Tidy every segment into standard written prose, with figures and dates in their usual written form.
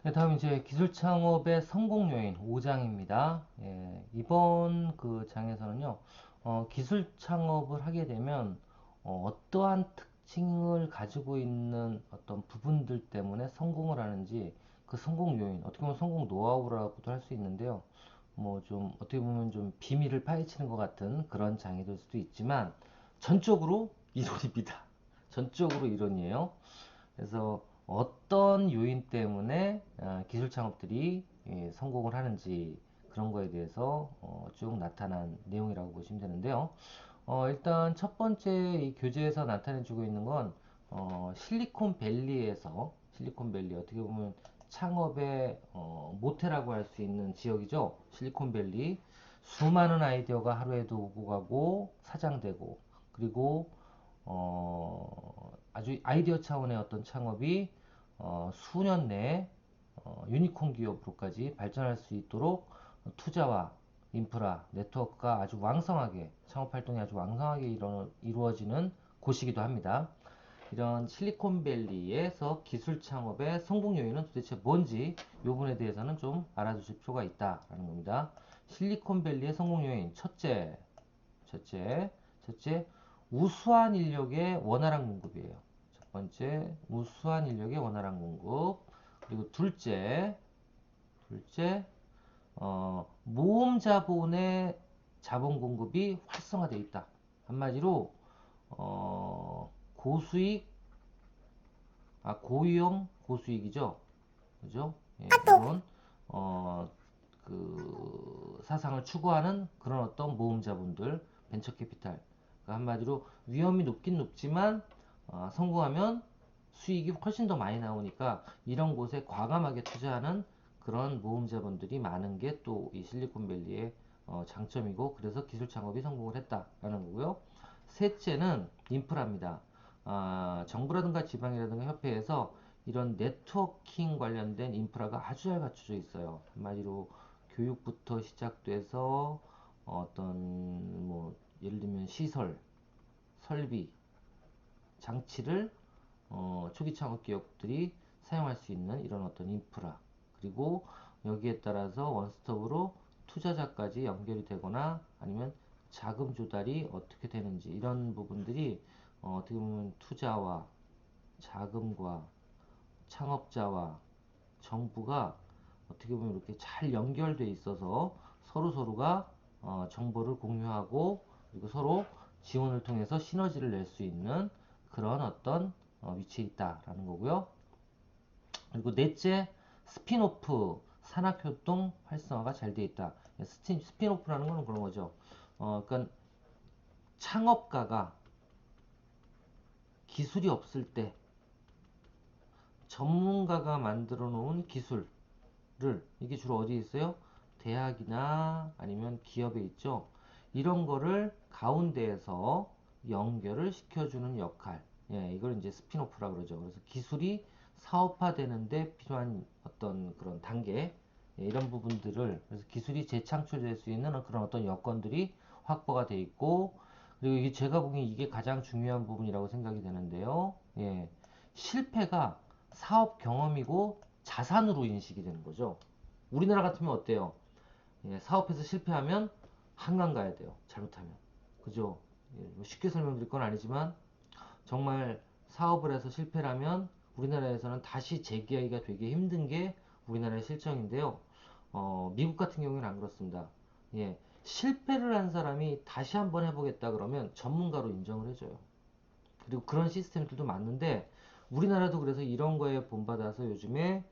네, 다음 이제 기술 창업의 성공 요인 5장입니다. 예, 이번 그 장에서는요, 기술 창업을 하게 되면 떠한 특징을 가지고 있는 어떤 부분들 때문에 성공을 하는지 그 성공 요인, 어떻게 보면 성공 노하우라고도 할 수 있는데요. 뭐 좀 어떻게 보면 좀 비밀을 파헤치는 것 같은 그런 장이 될 수도 있지만 전적으로 이론입니다. 전적으로 이론이에요. 그래서 어떤 요인 때문에 기술 창업들이 성공을 하는지 그런 거에 대해서 쭉 나타난 내용이라고 보시면 되는데요. 일단 첫 번째 이 교재에서 나타내주고 있는 건 실리콘밸리 어떻게 보면 창업의 모태라고 할 수 있는 지역이죠. 실리콘밸리 수많은 아이디어가 하루에도 오고 가고 사장되고 그리고 아주 아이디어 차원의 어떤 창업이 수년 내에 유니콘 기업으로까지 발전할 수 있도록 투자와 인프라, 네트워크가 아주 왕성하게 창업 활동이 아주 왕성하게 이루어지는 곳이기도 합니다. 이런 실리콘밸리에서 기술 창업의 성공 요인은 도대체 뭔지 이 부분에 대해서는 좀 알아두실 필요가 있다라는 겁니다. 실리콘밸리의 성공 요인 첫째, 첫째, 우수한 인력의 원활한 공급이에요. 첫 번째, 우수한 인력의 원활한 공급. 그리고 둘째, 모험 자본의 자본 공급이 활성화되어 있다. 한마디로, 고수익, 고위험, 고수익이죠. 그죠? 예, 이런, 어, 그 사상을 추구하는 그런 어떤 모험 자본들, 벤처 캐피탈. 그러니까 한마디로 위험이 높긴 높지만 성공하면 수익이 훨씬 더 많이 나오니까 이런 곳에 과감하게 투자하는 그런 모험 자본들이 많은 게 또 이 실리콘밸리의 장점이고 그래서 기술 창업이 성공을 했다라는 거고요. 셋째는 인프라입니다. 정부라든가 지방이라든가 협회에서 이런 네트워킹 관련된 인프라가 아주 잘 갖춰져 있어요. 한마디로 교육부터 시작돼서 어떤 뭐 예를 들면 시설, 설비, 장치를 초기 창업 기업들이 사용할 수 있는 이런 어떤 인프라 그리고 여기에 따라서 원스톱으로 투자자까지 연결이 되거나 아니면 자금 조달이 어떻게 되는지 이런 부분들이 어떻게 보면 투자와 자금과 창업자와 정부가 어떻게 보면 이렇게 잘 연결돼 있어서 서로가 정보를 공유하고 그리고 서로 지원을 통해서 시너지를 낼 수 있는 그런 어떤 위치에 있다라는 거고요. 그리고 넷째, 스핀오프 산학협동 활성화가 잘 돼 있다. 스핀오프라는 거는 그런 거죠. 그러니까 창업가가 기술이 없을 때 전문가가 만들어 놓은 기술을 이게 주로 어디에 있어요? 대학이나 아니면 기업에 있죠. 이런 거를 가운데에서 연결을 시켜주는 역할. 예, 이걸 이제 스핀오프라 그러죠. 그래서 기술이 사업화되는데 필요한 어떤 그런 단계, 예, 이런 부분들을 그래서 기술이 재창출될 수 있는 그런 어떤 여건들이 확보가 돼 있고 그리고 이게 제가 보기엔 이게 가장 중요한 부분이라고 생각이 되는데요. 예, 실패가 사업 경험이고 자산으로 인식이 되는 거죠. 우리나라 같으면 어때요? 예, 사업해서 실패하면 한강 가야 돼요. 잘못하면. 그죠? 예, 뭐 쉽게 설명드릴 건 아니지만 정말 사업을 해서 실패라면 우리나라에서는 다시 재기하기가 되게 힘든 게 우리나라의 실정인데요. 미국 같은 경우는 안 그렇습니다. 예, 실패를 한 사람이 다시 한번 해보겠다 그러면 전문가로 인정을 해줘요. 그리고 그런 시스템들도 많은데 우리나라도 그래서 이런 거에 본받아서 요즘에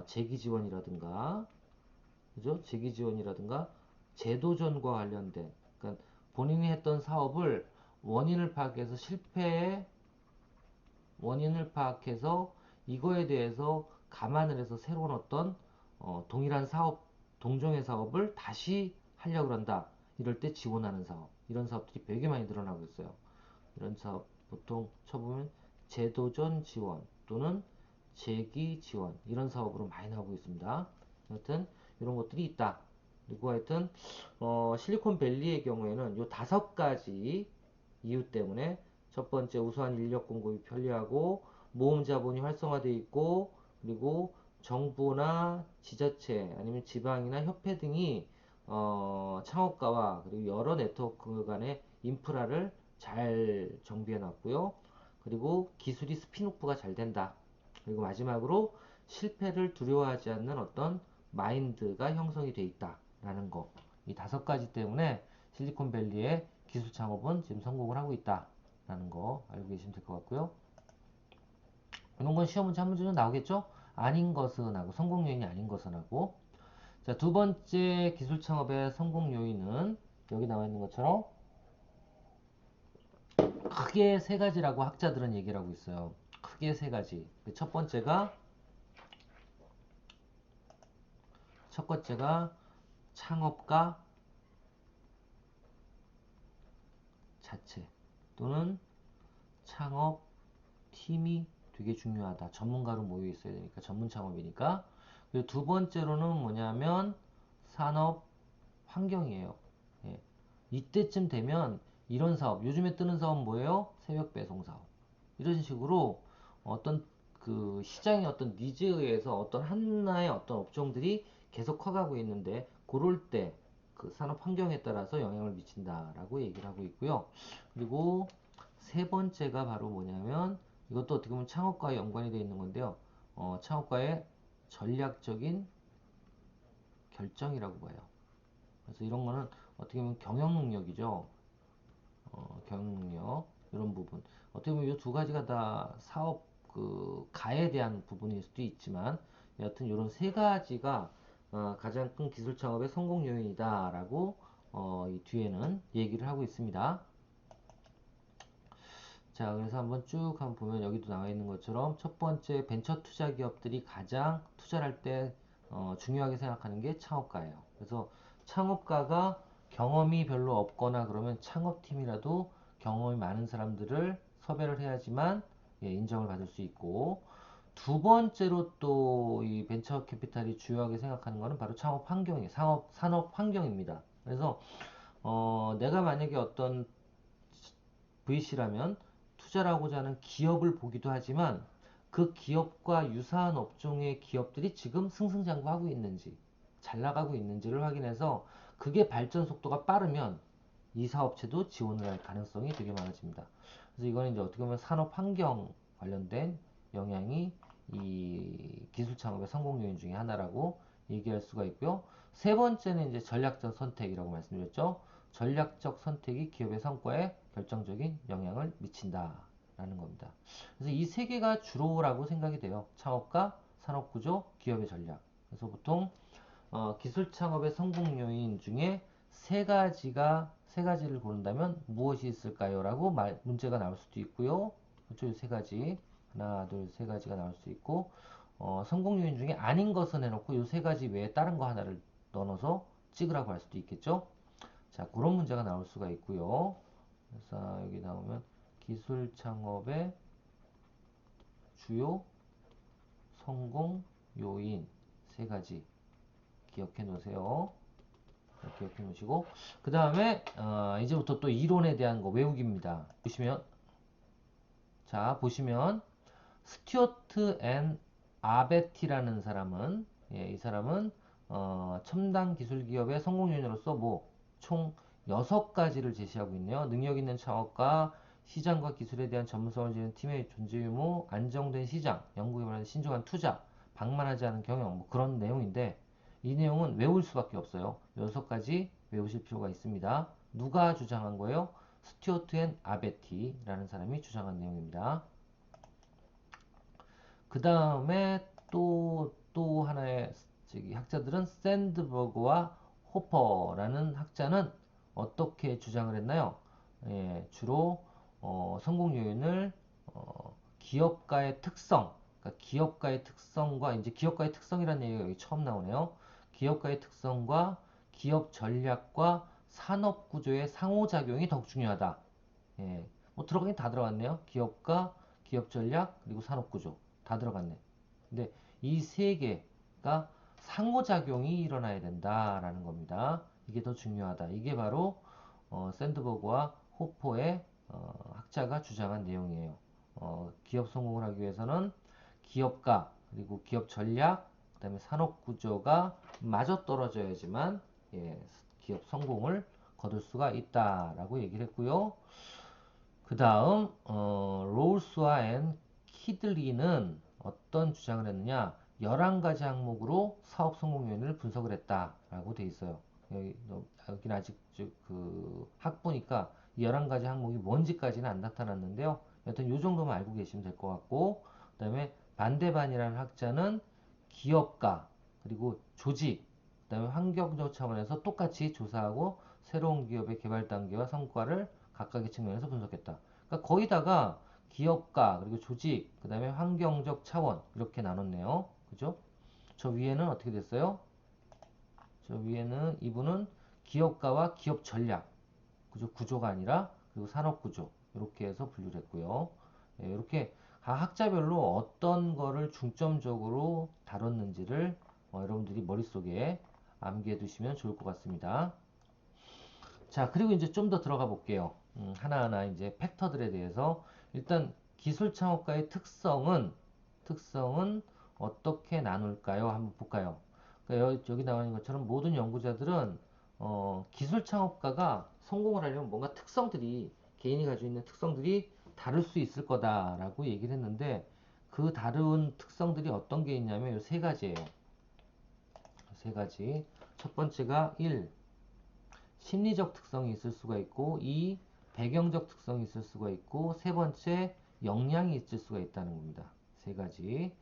재기 지원이라든가 그죠? 재기 지원이라든가 재도전과 관련된 그러니까 본인이 했던 사업을 원인을 파악해서 실패의 원인을 파악해서 이거에 대해서 감안을 해서 새로운 어떤 동일한 사업 동종의 사업을 다시 하려고 한다. 이럴 때 지원하는 사업 이런 사업들이 되게 많이 늘어나고 있어요. 이런 사업 보통 쳐보면 재도전 지원 또는 재기 지원 이런 사업으로 많이 나오고 있습니다. 하여튼 이런 것들이 있다. 그리고 하여튼 실리콘밸리의 경우에는 요 5가지 이유 때문에 첫 번째 우수한 인력 공급이 편리하고 모험 자본이 활성화되어 있고 그리고 정부나 지자체 아니면 지방이나 협회 등이 창업가와 그리고 여러 네트워크 간의 인프라를 잘 정비해 놨고요. 그리고 기술이 스핀오프가 잘 된다. 그리고 마지막으로 실패를 두려워하지 않는 어떤 마인드가 형성이 돼 있다라는 거. 이 5가지 때문에 실리콘밸리의 기술 창업은 지금 성공을 하고 있다라는 거 알고 계시면 될 것 같고요. 이런 건 시험 문제 한 문제 좀 나오겠죠? 아닌 것은 하고 성공 요인이 아닌 것은 하고. 자, 두 번째 기술 창업의 성공 요인은 여기 나와 있는 것처럼 크게 3가지라고 학자들은 얘기를 하고 있어요. 크게 3가지. 첫 번째가 창업가 자체 또는 창업팀이 되게 중요하다. 전문가로 모여 있어야 되니까 전문 창업이니까. 그리고 두 번째로는 뭐냐면 산업 환경이에요. 예. 이때쯤 되면 이런 사업, 요즘에 뜨는 사업 뭐예요? 새벽 배송 사업. 이런 식으로 어떤 그 시장의 어떤 니즈에 의해서 어떤 하나의 어떤 업종들이 계속 커가고 있는데 그럴 때 그 산업 환경에 따라서 영향을 미친다라고 얘기를 하고 있고요. 그리고 세 번째가 바로 뭐냐면 이것도 어떻게 보면 창업과에 연관이 되어 있는 건데요. 창업과의 전략적인 결정이라고 봐요. 그래서 이런 거는 어떻게 보면 경영 능력이죠. 경영 능력 이런 부분. 어떻게 보면 이 2가지가 다 사업 그 가에 대한 부분일 수도 있지만 여하튼 이런 3가지가 가장 큰 기술 창업의 성공 요인이다라고 이 뒤에는 얘기를 하고 있습니다. 자, 그래서 한번 쭉 한번 보면 여기도 나와 있는 것처럼 첫 번째 벤처 투자 기업들이 가장 투자를 할 때 중요하게 생각하는 게 창업가예요. 그래서 창업가가 경험이 별로 없거나 그러면 창업팀이라도 경험이 많은 사람들을 섭외를 해야지만 예, 인정을 받을 수 있고 두 번째로 또 이 벤처 캐피탈이 중요하게 생각하는 것은 바로 창업 환경이에요. 산업 환경입니다. 그래서 내가 만약에 어떤 VC라면 투자를 하고자 하는 기업을 보기도 하지만 그 기업과 유사한 업종의 기업들이 지금 승승장구하고 있는지 잘 나가고 있는지를 확인해서 그게 발전 속도가 빠르면 이 사업체도 지원을 할 가능성이 되게 많아집니다. 그래서 이거는 이제 어떻게 보면 산업 환경 관련된 영향이 이 기술 창업의 성공 요인 중에 하나라고 얘기할 수가 있고요. 세 번째는 이제 전략적 선택이라고 말씀드렸죠. 전략적 선택이 기업의 성과에 결정적인 영향을 미친다라는 겁니다. 그래서 이 3개가 주로라고 생각이 돼요. 창업가, 산업구조, 기업의 전략. 그래서 보통 기술 창업의 성공 요인 중에 세 가지를 고른다면 무엇이 있을까요? 라고 문제가 나올 수도 있고요. 그렇죠? 3가지. 하나, 둘, 3가지가 나올 수 있고, 성공 요인 중에 아닌 것은 해놓고 이 3가지 외에 다른 거 하나를 넣어서 찍으라고 할 수도 있겠죠? 자, 그런 문제가 나올 수가 있고요. 그래서 여기 나오면 기술 창업의 주요 성공 요인 3가지 기억해 놓으세요. 기억해 놓으시고 그 다음에 이제부터 또 이론에 대한 거 외우기입니다. 보시면 스튜어트 앤 아베티라는 사람은 이 사람은 첨단 기술 기업의 성공 요인으로서 뭐 총 6가지를 제시하고 있네요. 능력 있는 창업가, 시장과 기술에 대한 전문성을 지닌 팀의 존재 유무, 안정된 시장, 연구에 관한 신중한 투자, 방만하지 않은 경영 뭐 그런 내용인데 이 내용은 외울 수밖에 없어요. 6가지 외우실 필요가 있습니다. 누가 주장한 거예요? 스튜어트 앤 아베티라는 사람이 주장한 내용입니다. 그 다음에 또 하나의 학자들은 샌드버그와 호퍼라는 학자는 어떻게 주장을 했나요? 예, 주로 성공 요인을 기업가의 특성, 그러니까 기업가의 특성과 이제 기업가의 특성이라는 얘기가 여기 처음 나오네요. 기업가의 특성과 기업 전략과 산업 구조의 상호작용이 더욱 중요하다. 예, 뭐 들어가긴 다 들어갔네요. 기업가, 기업 전략, 그리고 산업 구조 다 들어갔네. 근데 이 3개가 상호작용이 일어나야 된다라는 겁니다. 이게 더 중요하다. 이게 바로 샌드버그와 호퍼의 학자가 주장한 내용이에요. 기업 성공을 하기 위해서는 기업가, 그리고 기업 전략, 그다음에 산업 구조가 마저 떨어져야지만 예, 기업 성공을 거둘 수가 있다라고 얘기를 했고요. 그 다음 로울스와 앤 키들리는 어떤 주장을 했느냐? 11가지 항목으로 사업 성공 요인을 분석을 했다라고 돼 있어요. 여기는 아직 그 학부니까 11가지 항목이 뭔지까지는 안 나타났는데요. 여튼 요 정도만 알고 계시면 될 것 같고, 그 다음에 반대반이라는 학자는 기업가 그리고 조직, 그 다음에 환경적 차원에서 똑같이 조사하고 새로운 기업의 개발 단계와 성과를 각각의 측면에서 분석했다. 그러니까 거의다가 기업가 그리고 조직 그 다음에 환경적 차원 이렇게 나눴네요. 그죠? 저 위에는 어떻게 됐어요? 저 위에는 이분은 기업가와 기업 전략 그죠? 구조가 아니라 그리고 산업 구조 이렇게 해서 분류를 했고요. 예, 이렇게 각 학자별로 어떤 거를 중점적으로 다뤘는지를 여러분들이 머릿속에 암기해 두시면 좋을 것 같습니다. 자, 그리고 이제 좀 더 들어가 볼게요. 하나하나 이제 팩터들에 대해서 일단 기술 창업가의 특성은 어떻게 나눌까요? 한번 볼까요? 그러니까 여기 나와 있는 것처럼 모든 연구자들은 기술 창업가가 성공을 하려면 뭔가 특성들이 개인이 가지고 있는 특성들이 다를 수 있을 거다라고 얘기를 했는데 그 다른 특성들이 어떤 게 있냐면 이 세 가지예요. 세 가지. 첫 번째가 1. 심리적 특성이 있을 수가 있고 2. 배경적 특성이 있을 수가 있고 세 번째 역량이 있을 수가 있다는 겁니다. 세 가지.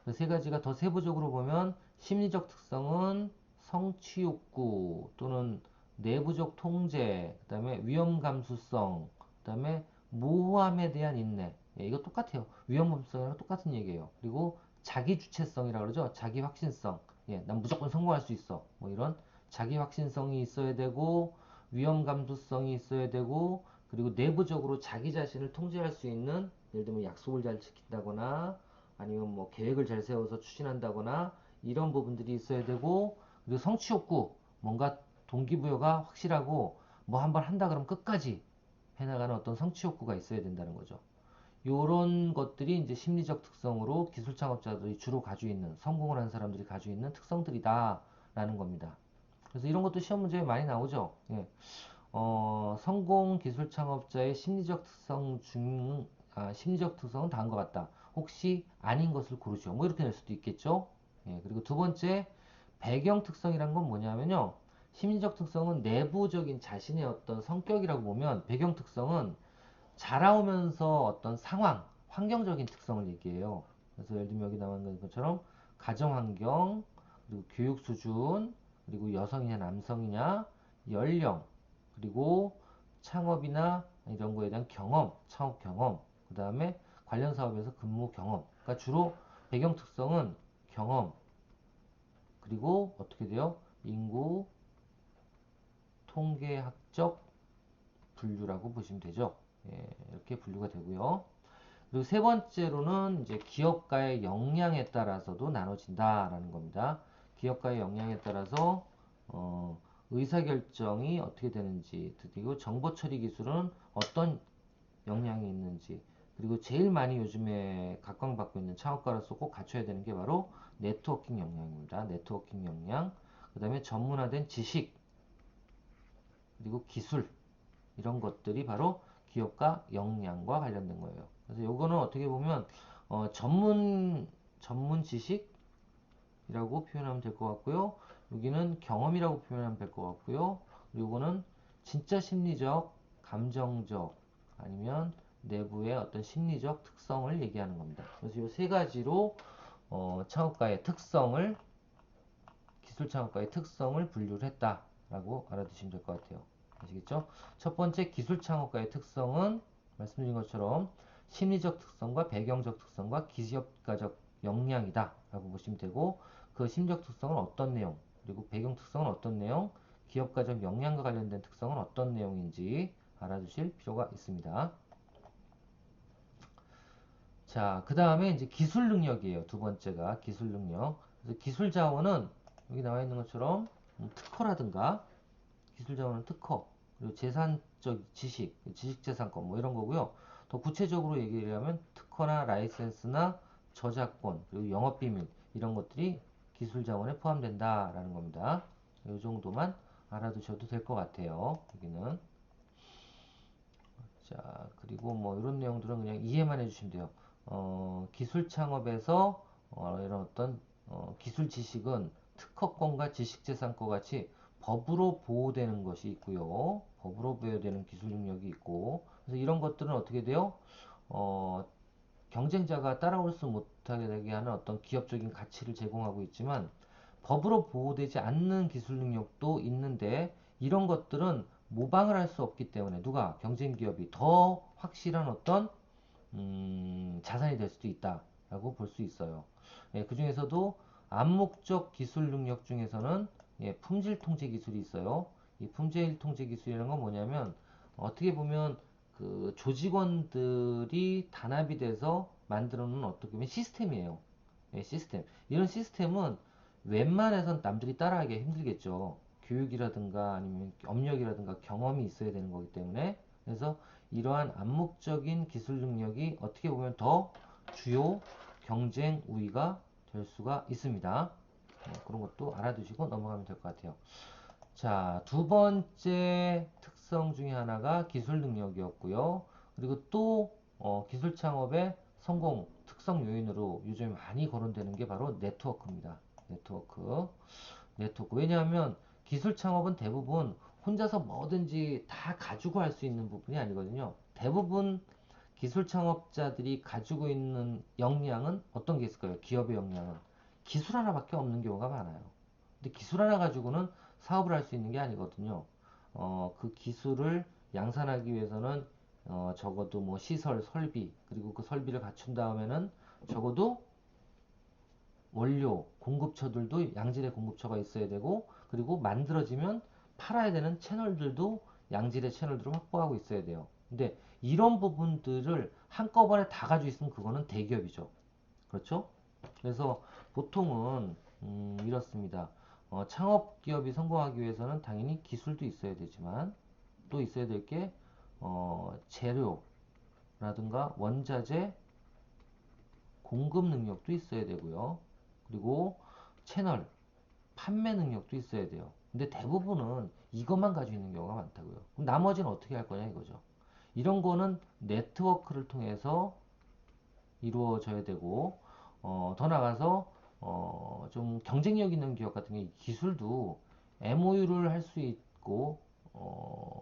그 세 가지가 더 세부적으로 보면 심리적 특성은 성취 욕구 또는 내부적 통제, 그 다음에 위험 감수성, 그 다음에 모호함에 대한 인내. 예, 이거 똑같아요. 위험 감수성이랑 똑같은 얘기예요. 그리고 자기 주체성이라고 그러죠. 자기 확신성. 예, 난 무조건 성공할 수 있어. 뭐 이런 자기 확신성이 있어야 되고 위험 감수성이 있어야 되고 그리고 내부적으로 자기 자신을 통제할 수 있는 예를 들면 약속을 잘 지킨다거나 아니면 뭐 계획을 잘 세워서 추진한다거나 이런 부분들이 있어야 되고 그리고 성취 욕구 뭔가 동기부여가 확실하고 뭐 한번 한다 그러면 끝까지 해나가는 어떤 성취 욕구가 있어야 된다는 거죠. 요런 것들이 이제 심리적 특성으로 기술 창업자들이 주로 가지고 있는 성공을 한 사람들이 가지고 있는 특성들이다라는 겁니다. 그래서 이런 것도 시험 문제에 많이 나오죠. 예. 성공 기술 창업자의 심리적 특성은 다음과 같다. 혹시 아닌 것을 고르시오. 뭐 이렇게 낼 수도 있겠죠. 예, 그리고 두 번째, 배경 특성이란 건 뭐냐면요. 심리적 특성은 내부적인 자신의 어떤 성격이라고 보면 배경 특성은 자라오면서 어떤 상황, 환경적인 특성을 얘기해요. 그래서 예를 들면 여기 나와 있는 것처럼 가정 환경, 그리고 교육 수준, 그리고 여성이냐 남성이냐, 연령, 그리고 창업이나 이런 거에 대한 경험, 창업 경험, 그 다음에 관련 사업에서 근무 경험. 그러니까 주로 배경 특성은 경험, 그리고 어떻게 돼요? 인구, 통계학적 분류라고 보시면 되죠. 예, 이렇게 분류가 되고요. 그리고 세 번째로는 이제 기업가의 역량에 따라서도 나눠진다라는 겁니다. 기업가의 역량에 따라서 의사결정이 어떻게 되는지, 그리고 정보 처리 기술은 어떤 역량이 있는지, 그리고 제일 많이 요즘에 각광받고 있는 창업가로서 꼭 갖춰야 되는 게 바로 네트워킹 역량입니다. 네트워킹 역량, 그 다음에 전문화된 지식, 그리고 기술, 이런 것들이 바로 기업가 역량과 관련된 거예요. 그래서 요거는 어떻게 보면 전문 지식이라고 표현하면 될 것 같고요. 여기는 경험이라고 표현하면 될 것 같고요. 요거는 진짜 심리적, 감정적 아니면 내부의 어떤 심리적 특성을 얘기하는 겁니다. 그래서 이 세 가지로 창업가의 특성을 기술 창업가의 특성을 분류를 했다라고 알아두시면 될 것 같아요. 아시겠죠? 첫 번째 기술 창업가의 특성은 말씀드린 것처럼 심리적 특성과 배경적 특성과 기업가적 역량이다 라고 보시면 되고 그 심리적 특성은 어떤 내용 그리고 배경 특성은 어떤 내용 기업가적 역량과 관련된 특성은 어떤 내용인지 알아두실 필요가 있습니다. 자, 그 다음에 이제 기술 능력이에요. 두 번째가 기술 능력. 그래서 기술 자원은 여기 나와 있는 것처럼 특허라든가 기술 자원은 특허, 그리고 재산적 지식, 지식재산권 뭐 이런 거고요. 더 구체적으로 얘기를 하면 특허나 라이센스나 저작권, 그리고 영업비밀 이런 것들이 기술 자원에 포함된다라는 겁니다. 이 정도만 알아두셔도 될 것 같아요. 여기는. 자, 그리고 뭐 이런 내용들은 그냥 이해만 해주시면 돼요. 기술 창업에서 이런 어떤 기술 지식은 특허권과 지식재산권 같이 법으로 보호되는 것이 있고요. 법으로 보호되는 기술 능력이 있고, 그래서 이런 것들은 어떻게 돼요? 어, 경쟁자가 따라올 수 못하게 하는 어떤 기업적인 가치를 제공하고 있지만 법으로 보호되지 않는 기술 능력도 있는데 이런 것들은 모방을 할 수 없기 때문에 누가 경쟁 기업이 더 확실한 어떤 자산이 될 수도 있다라고 볼 수 있어요. 예, 그 중에서도 암묵적 기술 능력 중에서는 예, 품질 통제 기술이 있어요. 이 품질 통제 기술이라는 건 뭐냐면 어떻게 보면 그 조직원들이 단합이 돼서 만들어 놓은 어떻게 보면 시스템이에요. 예, 시스템. 이런 시스템은 웬만해선 남들이 따라하기 힘들겠죠. 교육이라든가 아니면 업력이라든가 경험이 있어야 되는 거기 때문에 그래서 이러한 암묵적인 기술 능력이 어떻게 보면 더 주요 경쟁 우위가 될 수가 있습니다. 그런 것도 알아두시고 넘어가면 될 것 같아요. 자, 두 번째 특성 중에 하나가 기술 능력이었고요. 그리고 또 기술 창업의 성공 특성 요인으로 요즘 많이 거론되는 게 바로 네트워크입니다. 네트워크. 네트워크. 왜냐하면 기술 창업은 대부분 혼자서 뭐든지 다 가지고 할 수 있는 부분이 아니거든요. 대부분 기술 창업자들이 가지고 있는 역량은 어떤 게 있을까요? 기업의 역량은 기술 하나밖에 없는 경우가 많아요. 근데 기술 하나 가지고는 사업을 할 수 있는 게 아니거든요. 그 기술을 양산하기 위해서는 적어도 뭐 시설, 설비, 그리고 그 설비를 갖춘 다음에는 적어도 원료, 공급처들도 양질의 공급처가 있어야 되고, 그리고 만들어지면 팔아야 되는 채널들도 양질의 채널들을 확보하고 있어야 돼요. 근데 이런 부분들을 한꺼번에 다 가지고 있으면 그거는 대기업이죠. 그렇죠? 그래서 보통은 이렇습니다. 창업 기업이 성공하기 위해서는 당연히 기술도 있어야 되지만 또 있어야 될 게 재료라든가 원자재 공급 능력도 있어야 되고요. 그리고 채널 판매 능력도 있어야 돼요. 근데 대부분은 이것만 가지고 있는 경우가 많다고요. 그럼 나머지는 어떻게 할 거냐 이거죠. 이런 거는 네트워크를 통해서 이루어져야 되고 더 나가서 좀 경쟁력 있는 기업 같은 게 기술도 MOU를 할 수 있고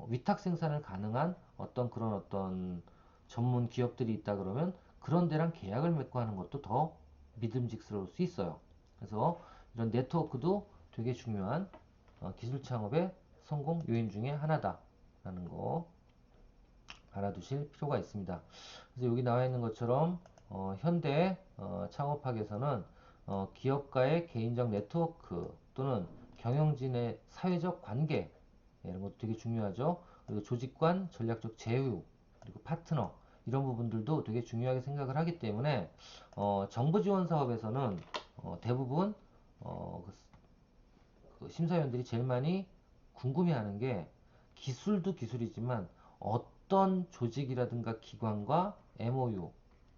위탁 생산을 가능한 어떤 그런 어떤 전문 기업들이 있다 그러면 그런 데랑 계약을 맺고 하는 것도 더 믿음직스러울 수 있어요. 그래서 이런 네트워크도 되게 중요한 기술 창업의 성공 요인 중에 하나다라는 거 알아두실 필요가 있습니다. 그래서 여기 나와 있는 것처럼 현대 창업학에서는 기업가의 개인적 네트워크 또는 경영진의 사회적 관계 이런 것도 되게 중요하죠. 그리고 조직관, 전략적 제휴, 그리고 파트너 이런 부분들도 되게 중요하게 생각을 하기 때문에 정부 지원 사업에서는 대부분 그 심사위원들이 제일 많이 궁금해하는 게 기술도 기술이지만 어떤 조직이라든가 기관과 MOU,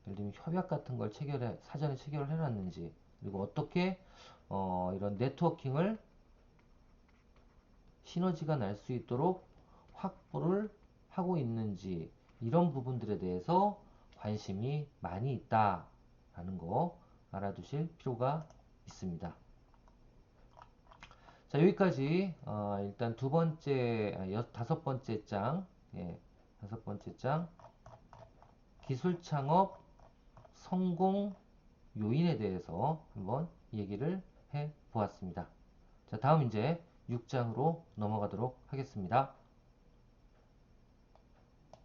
예를 들면 협약 같은 걸 사전에 체결을 해놨는지, 그리고 어떻게 이런 네트워킹을 시너지가 날 수 있도록 확보를 하고 있는지 이런 부분들에 대해서 관심이 많이 있다라는 거 알아두실 필요가 있습니다. 자, 여기까지 일단 두 번째, 다섯 번째 장, 예, 다섯 번째 장 기술 창업 성공 요인에 대해서 한번 얘기를 해 보았습니다. 자, 다음 이제 6장으로 넘어가도록 하겠습니다.